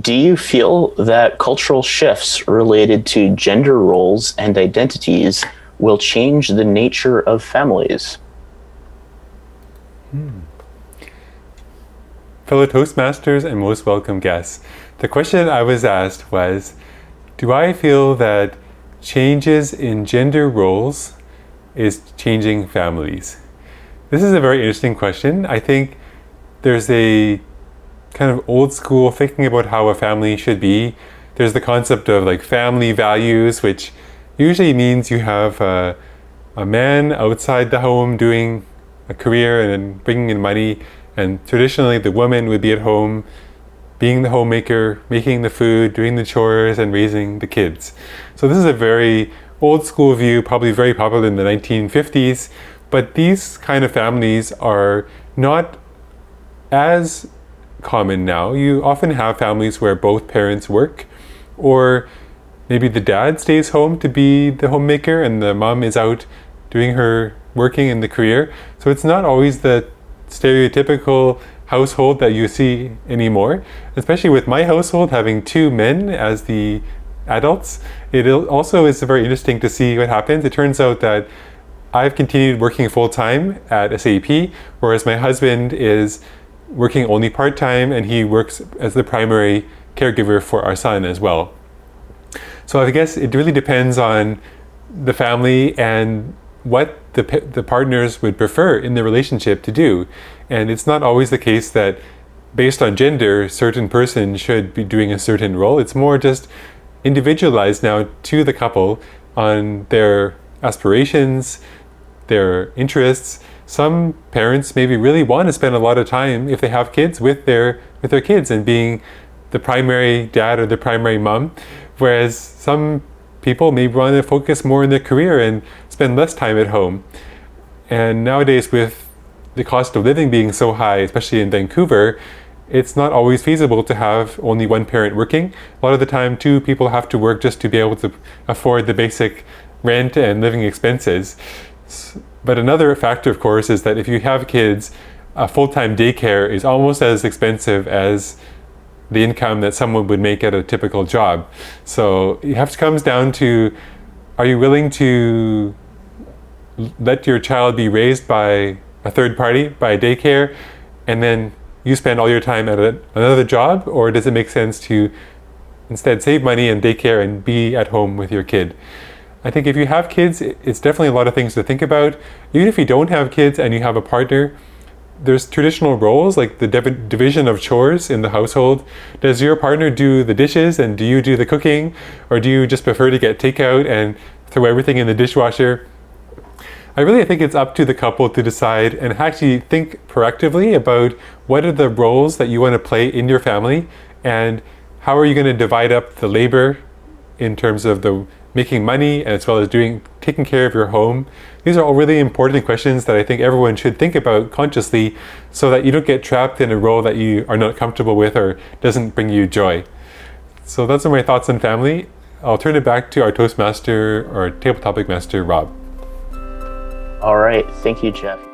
Do you feel that cultural shifts related to gender roles and identities will change the nature of families? Fellow Toastmasters and most welcome guests, the question I was asked was, do I feel that changes in gender roles is changing families? This is a very interesting question. I think there's a kind of old school thinking about how a family should be. There's the concept of like family values, which usually means you have a man outside the home doing a career and bringing in money, and traditionally the woman would be at home being the homemaker, making the food, doing the chores, and raising the kids. So this is a very old school view, probably very popular in the 1950s, but these kind of families are not as common now. You often have families where both parents work, or maybe the dad stays home to be the homemaker and the mom is out doing her working in the career. So it's not always the stereotypical household that you see anymore, especially with my household having two men as the adults. It also is very interesting to see what happens. It turns out that I've continued working full-time at SAP, whereas my husband is working only part-time, and he works as the primary caregiver for our son as well. So I guess it really depends on the family and what the partners would prefer in the relationship to do. And it's not always the case that based on gender, a certain person should be doing a certain role. It's more just individualized now to the couple on their aspirations, their interests. Some parents maybe really want to spend a lot of time, if they have kids, with their kids and being the primary dad or the primary mom, whereas some people may want to focus more on their career and spend less time at home. And nowadays, with the cost of living being so high, especially in Vancouver, it's not always feasible to have only one parent working. A lot of the time, two people have to work just to be able to afford the basic rent and living expenses. But another factor, of course, is that if you have kids, a full-time daycare is almost as expensive as the income that someone would make at a typical job. So it comes down to, are you willing to let your child be raised by a third party, by a daycare, and then you spend all your time at another job? Or does it make sense to instead save money in daycare and be at home with your kid? I think if you have kids, it's definitely a lot of things to think about. Even if you don't have kids and you have a partner, there's traditional roles, like the division of chores in the household. Does your partner do the dishes and do you do the cooking? Or do you just prefer to get takeout and throw everything in the dishwasher? I really think it's up to the couple to decide and actually think proactively about what are the roles that you want to play in your family, and how are you going to divide up the labor in terms of the making money as well as taking care of your home. These are all really important questions that I think everyone should think about consciously, so that you don't get trapped in a role that you are not comfortable with or doesn't bring you joy. So those are my thoughts on family. I'll turn it back to our Toastmaster or Table Topic Master, Rob. All right. Thank you, Geoff.